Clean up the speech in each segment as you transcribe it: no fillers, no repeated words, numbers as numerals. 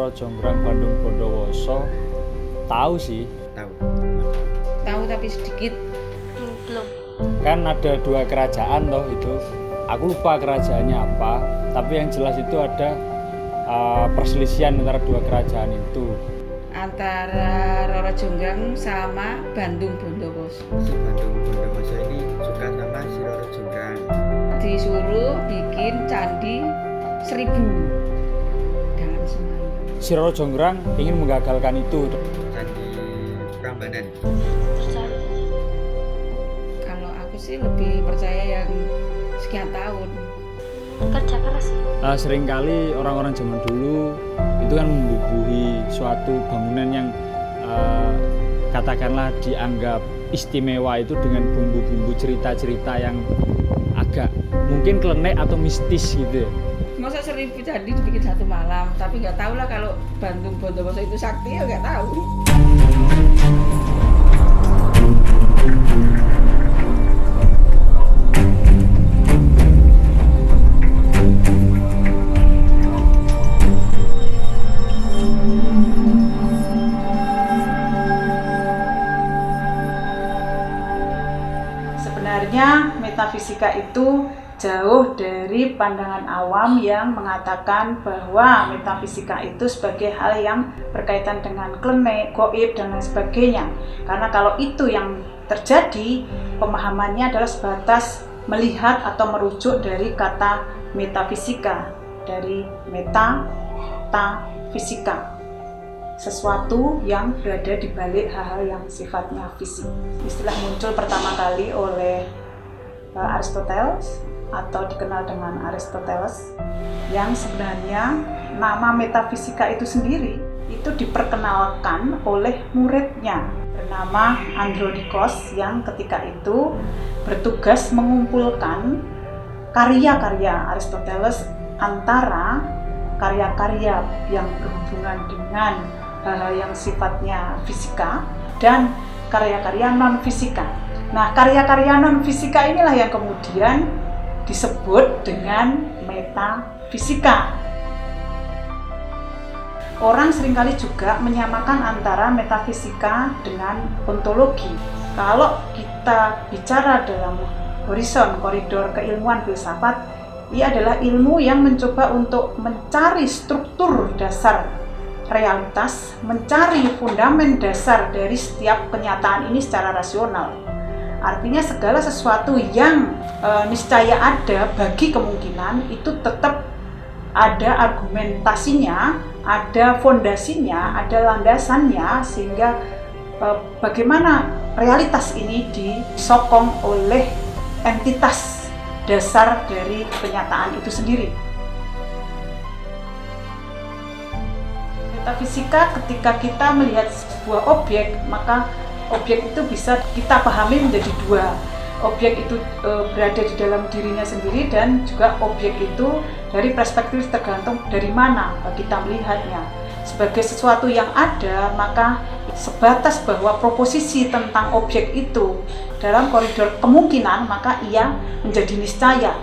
Siro Jonggrang Bandung Bondowoso tahu sih. Tahu tapi sedikit. Belum. Kan ada dua kerajaan toh itu. Aku lupa kerajaannya apa, tapi yang jelas itu ada perselisihan antara dua kerajaan itu. Antara Roro Jonggrang sama Bandung Bondowoso. Si Bandung Bondowoso ini suka sama si Roro Jonggrang. Disuruh bikin candi 1000 dalam Semarang. Siro Jonggrang ingin menggagalkan itu. Candi Prambanan. Percaya. Kalau aku sih lebih percaya yang sekian tahun. Kerja keras. Seringkali orang-orang zaman dulu itu kan membubuhi suatu bangunan yang katakanlah dianggap istimewa itu dengan bumbu-bumbu cerita-cerita yang agak mungkin klenek atau mistis gitu ya. Masa 1000 candi dibikin satu malam, tapi nggak tahu lah kalau Bandung Bondowoso itu sakti ya nggak tahu. Sebenarnya metafisika itu jauh dari pandangan awam yang mengatakan bahwa metafisika itu sebagai hal yang berkaitan dengan klenek, gaib, dan lain sebagainya. Karena kalau itu yang terjadi, pemahamannya adalah sebatas melihat atau merujuk dari kata metafisika, dari meta, ta, fisika. Sesuatu yang berada di balik hal-hal yang sifatnya fisik. Istilah muncul pertama kali oleh Aristoteles atau dikenal dengan Aristoteles, yang sebenarnya nama metafisika itu sendiri itu diperkenalkan oleh muridnya bernama Andronikos, yang ketika itu bertugas mengumpulkan karya-karya Aristoteles antara karya-karya yang berhubungan dengan hal-hal yang sifatnya fisika dan karya-karya non-fisika. Nah, karya-karya non-fisika inilah yang kemudian disebut dengan metafisika. Orang seringkali juga menyamakan antara metafisika dengan ontologi. Kalau kita bicara dalam horizon koridor keilmuan filsafat, ia adalah ilmu yang mencoba untuk mencari struktur dasar realitas, mencari fundamen dasar dari setiap kenyataan ini secara rasional. Artinya segala sesuatu yang niscaya ada bagi kemungkinan itu tetap ada argumentasinya, ada fondasinya, ada landasannya, sehingga bagaimana realitas ini disokong oleh entitas dasar dari kenyataan itu sendiri. Metafisika, ketika kita melihat sebuah objek, maka objek itu bisa kita pahami menjadi dua. Objek itu berada di dalam dirinya sendiri, dan juga objek itu dari perspektif tergantung dari mana kita melihatnya. Sebagai sesuatu yang ada, maka sebatas bahwa proposisi tentang objek itu dalam koridor kemungkinan, maka ia menjadi niscaya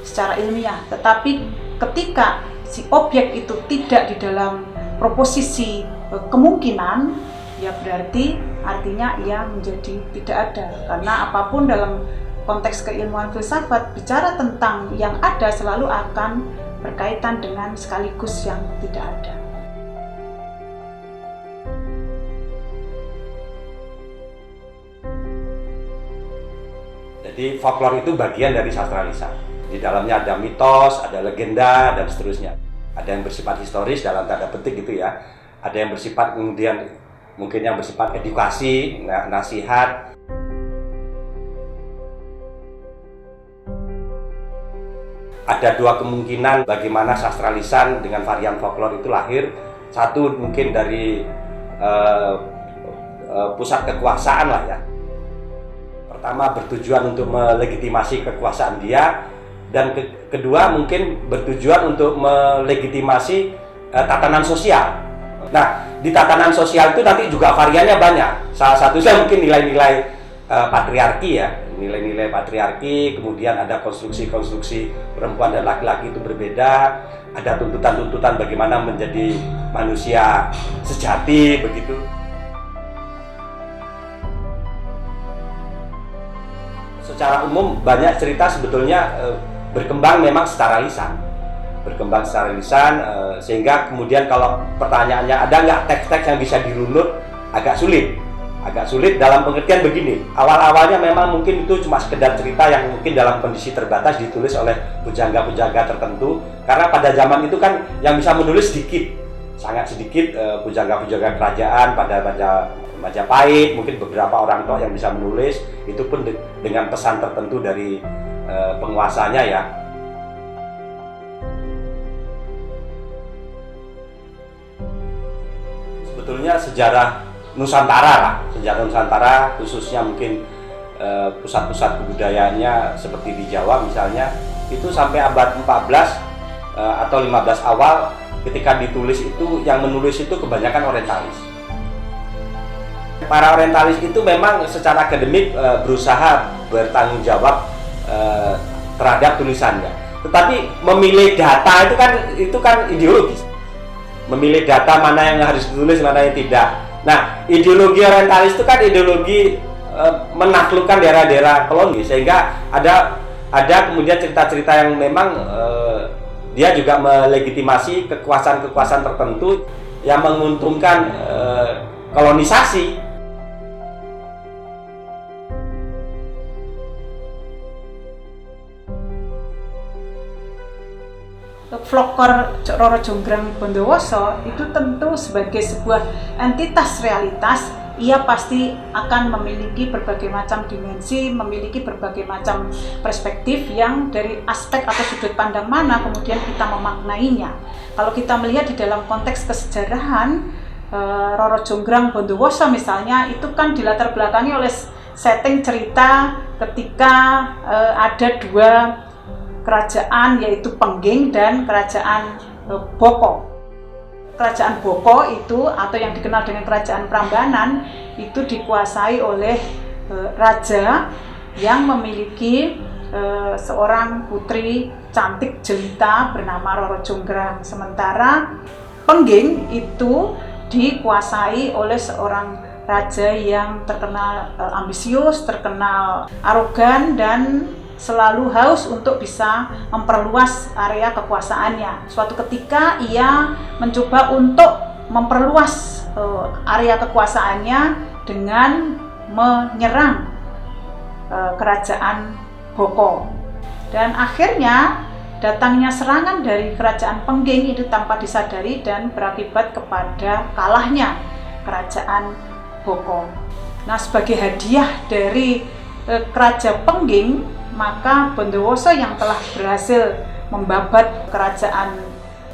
secara ilmiah. Tetapi ketika si objek itu tidak di dalam proposisi kemungkinan, ya berarti artinya ia menjadi tidak ada. Karena apapun dalam konteks keilmuan filsafat, bicara tentang yang ada selalu akan berkaitan dengan sekaligus yang tidak ada. Jadi folklore itu bagian dari sastra lisan. Di dalamnya ada mitos, ada legenda, dan seterusnya. Ada yang bersifat historis dalam tanda petik gitu ya. Ada yang bersifat kemudian mungkin yang bersifat edukasi, nasihat. Ada dua kemungkinan bagaimana sastra lisan dengan varian folklore itu lahir. Satu mungkin dari pusat kekuasaan lah ya. Pertama bertujuan untuk melegitimasi kekuasaan dia, dan kedua mungkin bertujuan untuk melegitimasi tatanan sosial. Nah, di tatanan sosial itu nanti juga variannya banyak. Salah satunya mungkin nilai-nilai patriarki ya, nilai-nilai patriarki, kemudian ada konstruksi-konstruksi perempuan dan laki-laki itu berbeda, ada tuntutan-tuntutan bagaimana menjadi manusia sejati begitu. Secara umum banyak cerita sebetulnya berkembang memang secara lisan, sehingga kemudian kalau pertanyaannya ada nggak teks-teks yang bisa dirunut, agak sulit dalam pengertian begini. Awal-awalnya memang mungkin itu cuma sekedar cerita yang mungkin dalam kondisi terbatas ditulis oleh pujangga-pujangga tertentu, karena pada zaman itu kan yang bisa menulis sedikit, sangat sedikit pujangga-pujangga kerajaan pada Majapahit, mungkin beberapa orang tua yang bisa menulis, itu pun dengan pesan tertentu dari penguasanya ya. Sebetulnya sejarah Nusantara khususnya mungkin pusat-pusat kebudayaannya seperti di Jawa misalnya, itu sampai abad 14 atau 15 awal ketika ditulis itu yang menulis itu kebanyakan orientalis. Para orientalis itu memang secara akademik berusaha bertanggung jawab terhadap tulisannya. Tetapi memilih data itu kan ideologis. Memilih data mana yang harus ditulis, mana yang tidak. Nah, ideologi orientalis itu kan ideologi menaklukkan daerah-daerah koloni, sehingga ada kemudian cerita-cerita yang memang dia juga melegitimasi kekuasaan-kekuasaan tertentu yang menguntungkan kolonisasi. Folklor Roro Jonggrang Bondowoso itu tentu sebagai sebuah entitas realitas, ia pasti akan memiliki berbagai macam dimensi, memiliki berbagai macam perspektif yang dari aspek atau sudut pandang mana kemudian kita memaknainya. Kalau kita melihat di dalam konteks kesejarahan, Roro Jonggrang Bondowoso misalnya, itu kan dilatar belakangi oleh setting cerita ketika ada dua kerajaan, yaitu Pengging dan kerajaan Boko. Kerajaan Boko itu, atau yang dikenal dengan kerajaan Prambanan, itu dikuasai oleh raja yang memiliki seorang putri cantik jelita bernama Roro Jonggrang. Sementara Pengging itu dikuasai oleh seorang raja yang terkenal ambisius, terkenal arogan, dan selalu haus untuk bisa memperluas area kekuasaannya. Suatu ketika ia mencoba untuk memperluas area kekuasaannya dengan menyerang kerajaan Boko. Dan akhirnya datangnya serangan dari kerajaan Pengging itu tanpa disadari dan berakibat kepada kalahnya kerajaan Boko. Nah, sebagai hadiah dari kerajaan Pengging, maka Bondowoso yang telah berhasil membabat kerajaan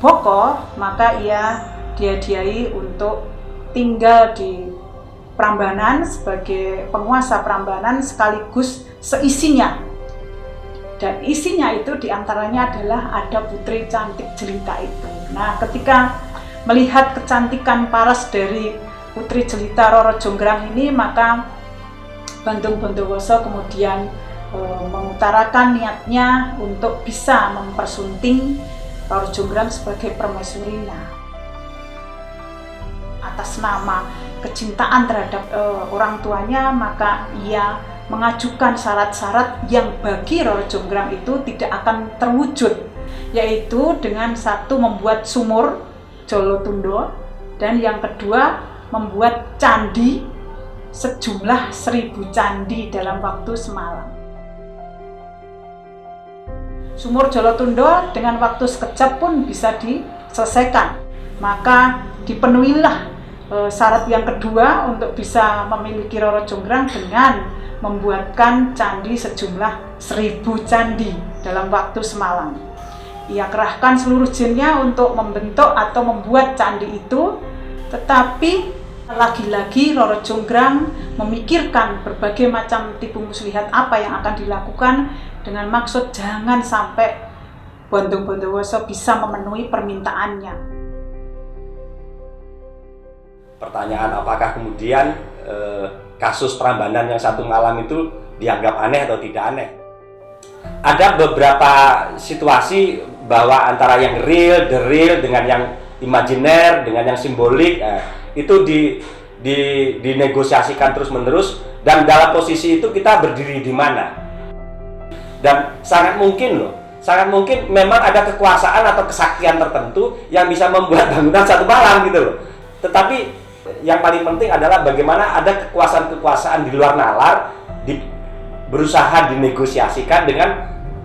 Boko, maka ia dihadiahi untuk tinggal di Prambanan sebagai penguasa Prambanan sekaligus seisinya. Dan isinya itu diantaranya adalah ada putri cantik jelita itu. Nah, ketika melihat kecantikan paras dari putri jelita Roro Jonggrang ini, maka Bandung Bondowoso kemudian mengutarakan niatnya untuk bisa mempersunting Roro Jonggrang sebagai permaisurinya. Atas nama kecintaan terhadap orang tuanya, maka ia mengajukan syarat-syarat yang bagi Roro Jonggrang itu tidak akan terwujud, yaitu dengan satu, membuat sumur Jolotundo, dan yang kedua membuat candi sejumlah 1000 candi dalam waktu semalam. Sumur Jolotundo dengan waktu sekejap pun bisa diselesaikan. Maka dipenuhilah syarat yang kedua untuk bisa memiliki Roro Jonggrang dengan membuatkan candi sejumlah 1000 candi dalam waktu semalam. Ia kerahkan seluruh jinnya untuk membentuk atau membuat candi itu, tetapi lagi-lagi Roro Jonggrang memikirkan berbagai macam tipu muslihat apa yang akan dilakukan dengan maksud jangan sampai Bandung Bondowoso bisa memenuhi permintaannya. Pertanyaan, apakah kemudian kasus Prambanan yang 1 malam itu dianggap aneh atau tidak aneh. Ada beberapa situasi bahwa antara yang real, the real dengan yang imajiner, dengan yang simbolik, itu dinegosiasikan terus-menerus, dan dalam posisi itu kita berdiri di mana. Dan sangat mungkin memang ada kekuasaan atau kesaktian tertentu yang bisa membuat bangunan satu malam gitu loh. Tetapi yang paling penting adalah bagaimana ada kekuasaan-kekuasaan di luar nalar berusaha dinegosiasikan dengan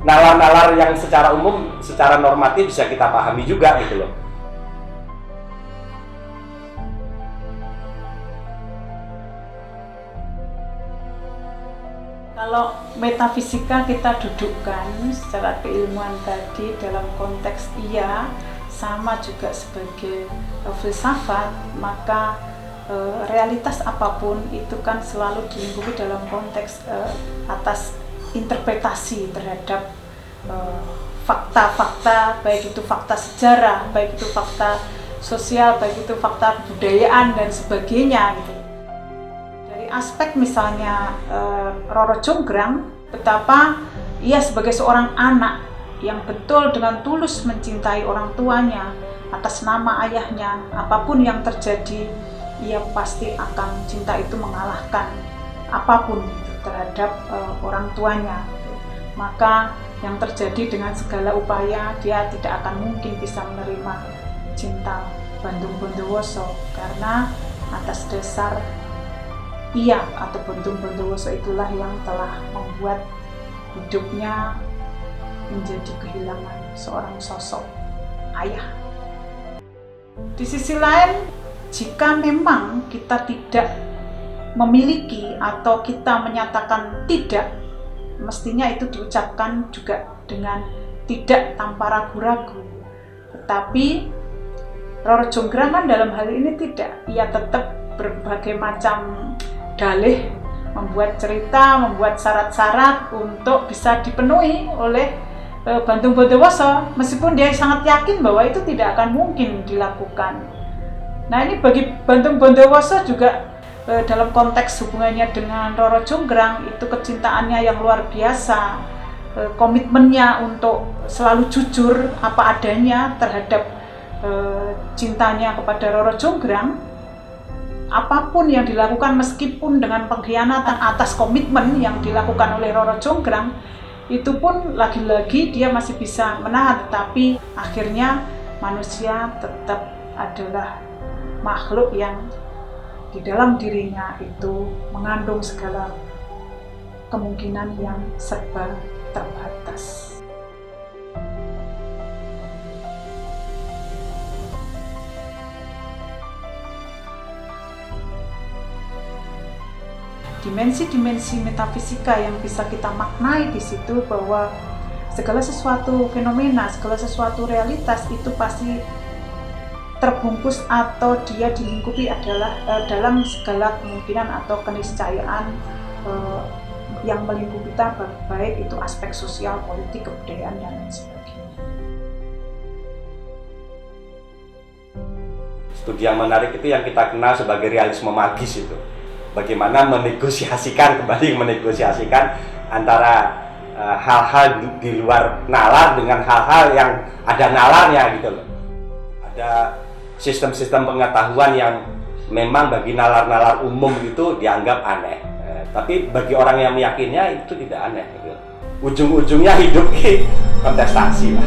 nalar-nalar yang secara umum, secara normatif bisa kita pahami juga gitu loh. Kalau metafisika kita dudukkan secara keilmuan tadi dalam konteks sama juga sebagai filsafat, maka realitas apapun itu kan selalu dilingkupi dalam konteks atas interpretasi terhadap fakta-fakta, baik itu fakta sejarah, baik itu fakta sosial, baik itu fakta kebudayaan dan sebagainya gitu. Dari aspek misalnya Roro Jonggrang, betapa ia sebagai seorang anak yang betul dengan tulus mencintai orang tuanya atas nama ayahnya, apapun yang terjadi ia pasti akan cinta itu mengalahkan apapun terhadap orang tuanya. Maka yang terjadi dengan segala upaya dia tidak akan mungkin bisa menerima cinta Bandung Bondowoso, karena atas dasar ia atau Bandung Bondowoso itulah yang telah membuat hidupnya menjadi kehilangan seorang sosok ayah. Di sisi lain, jika memang kita tidak memiliki atau kita menyatakan tidak, mestinya itu diucapkan juga dengan tidak tanpa ragu-ragu. Tetapi Roro Jonggrang kan dalam hal ini tidak, ia tetap berbagai macam dalih, membuat cerita, membuat syarat-syarat untuk bisa dipenuhi oleh Bandung Bondowoso, meskipun dia sangat yakin bahwa itu tidak akan mungkin dilakukan. Nah, ini bagi Bandung Bondowoso juga dalam konteks hubungannya dengan Roro Jonggrang itu kecintaannya yang luar biasa, komitmennya untuk selalu jujur apa adanya terhadap cintanya kepada Roro Jonggrang. Apapun yang dilakukan meskipun dengan pengkhianatan atas komitmen yang dilakukan oleh Roro Jonggrang, itu pun lagi-lagi dia masih bisa menahan, tetapi akhirnya manusia tetap adalah makhluk yang di dalam dirinya itu mengandung segala kemungkinan yang serba terbatas. Dimensi-dimensi metafisika yang bisa kita maknai di situ, bahwa segala sesuatu fenomena, segala sesuatu realitas itu pasti terbungkus atau dia dilingkupi adalah dalam segala kemungkinan atau keniscayaan yang melingkupi kita, baik itu aspek sosial, politik, kebudayaan, dan lain sebagainya. Studi yang menarik itu yang kita kenal sebagai realisme magis itu. Bagaimana menegosiasikan antara hal-hal di luar nalar dengan hal-hal yang ada nalarnya gitu loh. Ada sistem-sistem pengetahuan yang memang bagi nalar-nalar umum itu dianggap aneh, tapi bagi orang yang meyakininya itu tidak aneh gitu. Ujung-ujungnya hidup kontestasi lah.